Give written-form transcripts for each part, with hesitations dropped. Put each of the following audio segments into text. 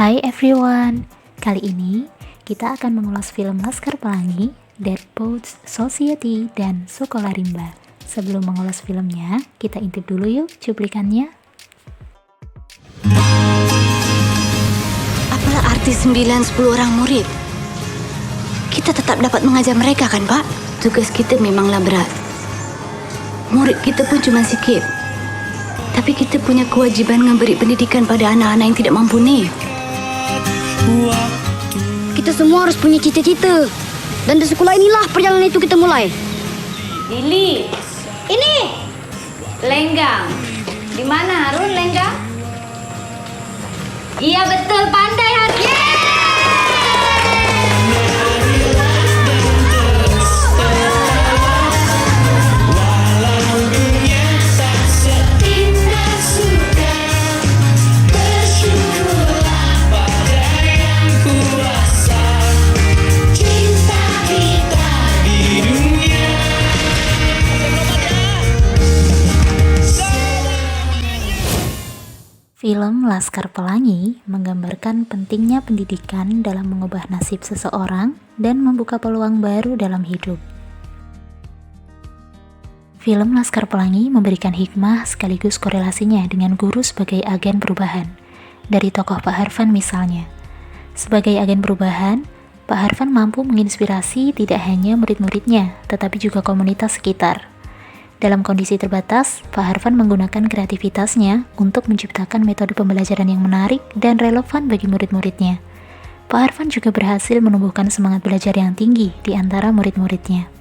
Hai everyone, kali ini kita akan mengulas film Laskar Pelangi, Dead Poets Society, dan Sekolah Rimba. Sebelum mengulas filmnya, kita intip dulu yuk cuplikannya. Apalah arti 9-10 orang murid? Kita tetap dapat mengajar mereka kan, Pak? Tugas kita memanglah berat. Murid kita pun cuma sikit. Tapi kita punya kewajiban memberi pendidikan pada anak-anak yang tidak mampu ni. Kita semua harus punya cita-cita. Dan di sekolah inilah perjalanan itu kita mulai. Lili. Ini. Lenggang. Di mana Harun Lenggang? Iya betul, pandai Harun. Film Laskar Pelangi menggambarkan pentingnya pendidikan dalam mengubah nasib seseorang dan membuka peluang baru dalam hidup. Film Laskar Pelangi memberikan hikmah sekaligus korelasinya dengan guru sebagai agen perubahan. Dari tokoh Pak Harfan misalnya. Sebagai agen perubahan, Pak Harfan mampu menginspirasi tidak hanya murid-muridnya, tetapi juga komunitas sekitar. Dalam kondisi terbatas, Pak Harfan menggunakan kreativitasnya untuk menciptakan metode pembelajaran yang menarik dan relevan bagi murid-muridnya. Pak Harfan juga berhasil menumbuhkan semangat belajar yang tinggi di antara murid-muridnya.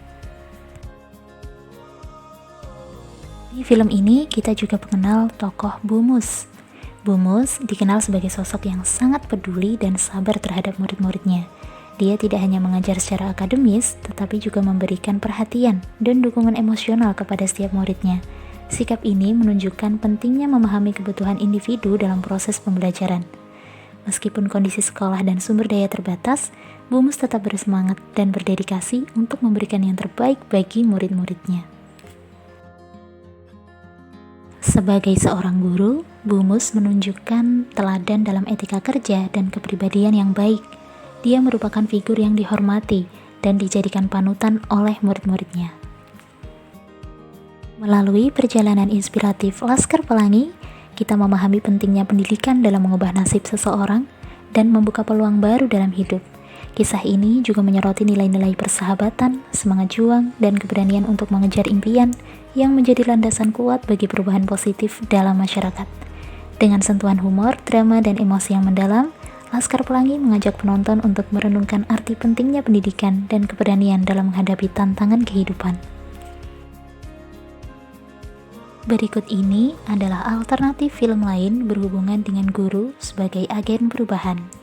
Di film ini, kita juga mengenal tokoh Bu Mus. Bu Mus dikenal sebagai sosok yang sangat peduli dan sabar terhadap murid-muridnya. Dia tidak hanya mengajar secara akademis, tetapi juga memberikan perhatian dan dukungan emosional kepada setiap muridnya. Sikap ini menunjukkan pentingnya memahami kebutuhan individu dalam proses pembelajaran. Meskipun kondisi sekolah dan sumber daya terbatas, Bu Mus tetap bersemangat dan berdedikasi untuk memberikan yang terbaik bagi murid-muridnya. Sebagai seorang guru, Bu Mus menunjukkan teladan dalam etika kerja dan kepribadian yang baik. Dia merupakan figur yang dihormati dan dijadikan panutan oleh murid-muridnya. Melalui perjalanan inspiratif Laskar Pelangi, kita memahami pentingnya pendidikan dalam mengubah nasib seseorang dan membuka peluang baru dalam hidup. Kisah ini juga menyoroti nilai-nilai persahabatan, semangat juang, dan keberanian untuk mengejar impian yang menjadi landasan kuat bagi perubahan positif dalam masyarakat. Dengan sentuhan humor, drama, dan emosi yang mendalam, Laskar Pelangi mengajak penonton untuk merenungkan arti pentingnya pendidikan dan keberanian dalam menghadapi tantangan kehidupan. Berikut ini adalah alternatif film lain berhubungan dengan guru sebagai agen perubahan.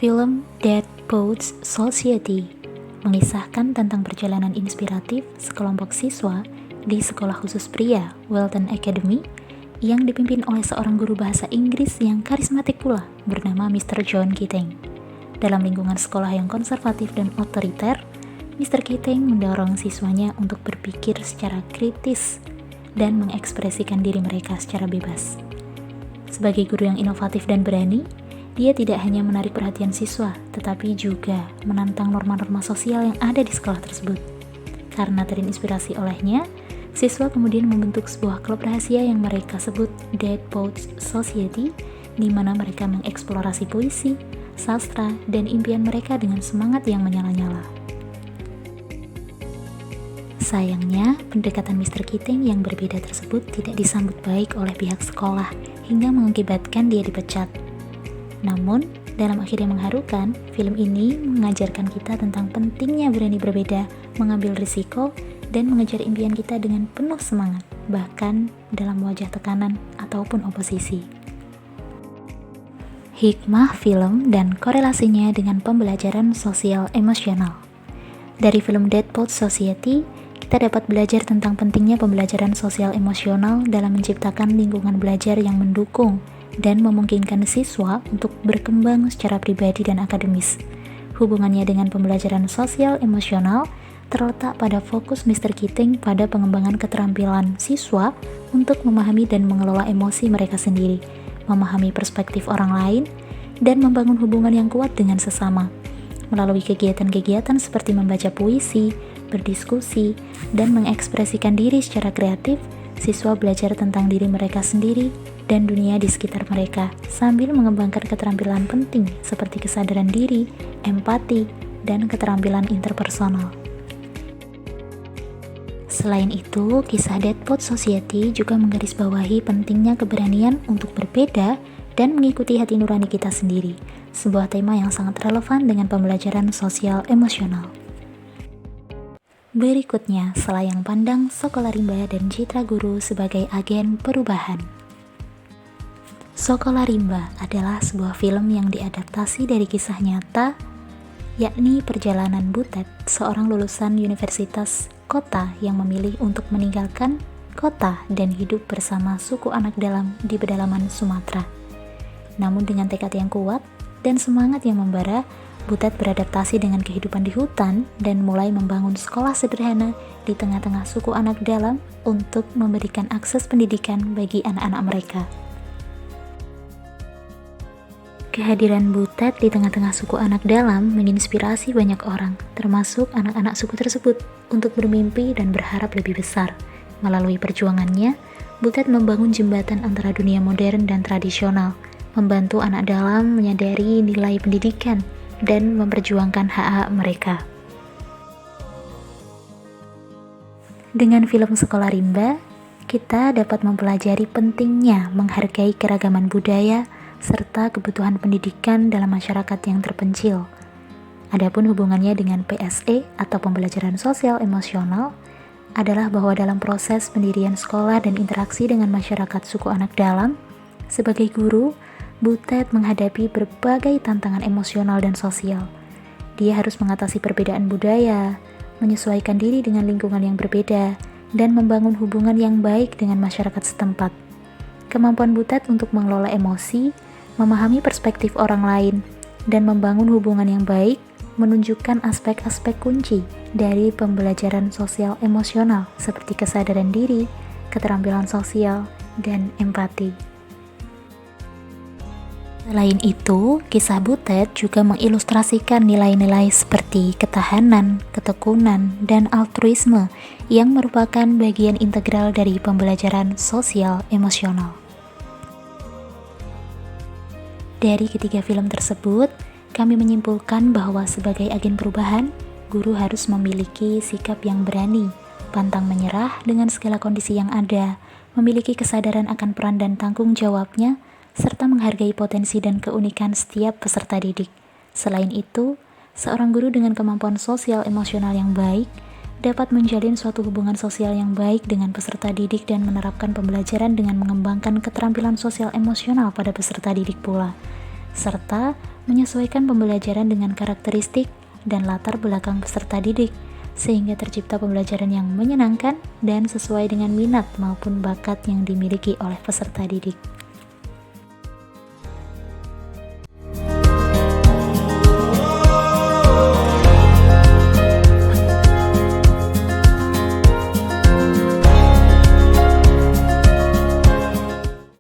Film Dead Poets Society mengisahkan tentang perjalanan inspiratif sekelompok siswa di sekolah khusus pria Welton Academy yang dipimpin oleh seorang guru bahasa Inggris yang karismatik pula bernama Mr. John Keating. Dalam lingkungan sekolah yang konservatif dan otoriter, Mr. Keating mendorong siswanya untuk berpikir secara kritis dan mengekspresikan diri mereka secara bebas. Sebagai guru yang inovatif dan berani, dia tidak hanya menarik perhatian siswa, tetapi juga menantang norma-norma sosial yang ada di sekolah tersebut. Karena terinspirasi olehnya, siswa kemudian membentuk sebuah klub rahasia yang mereka sebut Dead Poets Society, di mana mereka mengeksplorasi puisi, sastra, dan impian mereka dengan semangat yang menyala-nyala. Sayangnya, pendekatan Mr. Keating yang berbeda tersebut tidak disambut baik oleh pihak sekolah hingga mengakibatkan dia dipecat. Namun, dalam akhir yang mengharukan, film ini mengajarkan kita tentang pentingnya berani berbeda, mengambil risiko, dan mengejar impian kita dengan penuh semangat, bahkan dalam wajah tekanan ataupun oposisi. Hikmah film dan korelasinya dengan pembelajaran sosial emosional. Dari film Dead Poets Society, kita dapat belajar tentang pentingnya pembelajaran sosial emosional dalam menciptakan lingkungan belajar yang mendukung dan memungkinkan siswa untuk berkembang secara pribadi dan akademis. Hubungannya dengan pembelajaran sosial emosional terletak pada fokus Mr. Keating pada pengembangan keterampilan siswa untuk memahami dan mengelola emosi mereka sendiri, memahami perspektif orang lain, dan membangun hubungan yang kuat dengan sesama. Melalui kegiatan-kegiatan seperti membaca puisi, berdiskusi, dan mengekspresikan diri secara kreatif, siswa belajar tentang diri mereka sendiri dan dunia di sekitar mereka, sambil mengembangkan keterampilan penting seperti kesadaran diri, empati, dan keterampilan interpersonal. Selain itu, kisah Dead Poets Society juga menggarisbawahi pentingnya keberanian untuk berbeda dan mengikuti hati nurani kita sendiri, sebuah tema yang sangat relevan dengan pembelajaran sosial emosional. Berikutnya, selayang pandang Sekolah Rimba dan Citra Guru sebagai agen perubahan. Sekolah Rimba adalah sebuah film yang diadaptasi dari kisah nyata, yakni perjalanan Butet, seorang lulusan universitas kota yang memilih untuk meninggalkan kota dan hidup bersama suku anak dalam di pedalaman Sumatera. Namun dengan tekad yang kuat dan semangat yang membara, Butet beradaptasi dengan kehidupan di hutan dan mulai membangun sekolah sederhana di tengah-tengah suku anak dalam untuk memberikan akses pendidikan bagi anak-anak mereka. Kehadiran Butet di tengah-tengah suku anak dalam menginspirasi banyak orang, termasuk anak-anak suku tersebut, untuk bermimpi dan berharap lebih besar. Melalui perjuangannya, Butet membangun jembatan antara dunia modern dan tradisional, membantu anak dalam menyadari nilai pendidikan, dan memperjuangkan hak-hak mereka. Dengan film Sekolah Rimba, kita dapat mempelajari pentingnya menghargai keragaman budaya serta kebutuhan pendidikan dalam masyarakat yang terpencil. Adapun hubungannya dengan PSE atau pembelajaran sosial emosional adalah bahwa dalam proses pendirian sekolah dan interaksi dengan masyarakat suku anak dalam, sebagai guru, Butet menghadapi berbagai tantangan emosional dan sosial. Dia harus mengatasi perbedaan budaya, menyesuaikan diri dengan lingkungan yang berbeda, dan membangun hubungan yang baik dengan masyarakat setempat. Kemampuan Butet untuk mengelola emosi, memahami perspektif orang lain, dan membangun hubungan yang baik menunjukkan aspek-aspek kunci dari pembelajaran sosial emosional seperti kesadaran diri, keterampilan sosial, dan empati. Selain itu, kisah Butet juga mengilustrasikan nilai-nilai seperti ketahanan, ketekunan, dan altruisme yang merupakan bagian integral dari pembelajaran sosial emosional. Dari ketiga film tersebut, kami menyimpulkan bahwa sebagai agen perubahan, guru harus memiliki sikap yang berani, pantang menyerah dengan segala kondisi yang ada, memiliki kesadaran akan peran dan tanggung jawabnya, serta menghargai potensi dan keunikan setiap peserta didik. Selain itu, seorang guru dengan kemampuan sosial emosional yang baik dapat menjalin suatu hubungan sosial yang baik dengan peserta didik dan menerapkan pembelajaran dengan mengembangkan keterampilan sosial emosional pada peserta didik pula, serta menyesuaikan pembelajaran dengan karakteristik dan latar belakang peserta didik, sehingga tercipta pembelajaran yang menyenangkan dan sesuai dengan minat maupun bakat yang dimiliki oleh peserta didik.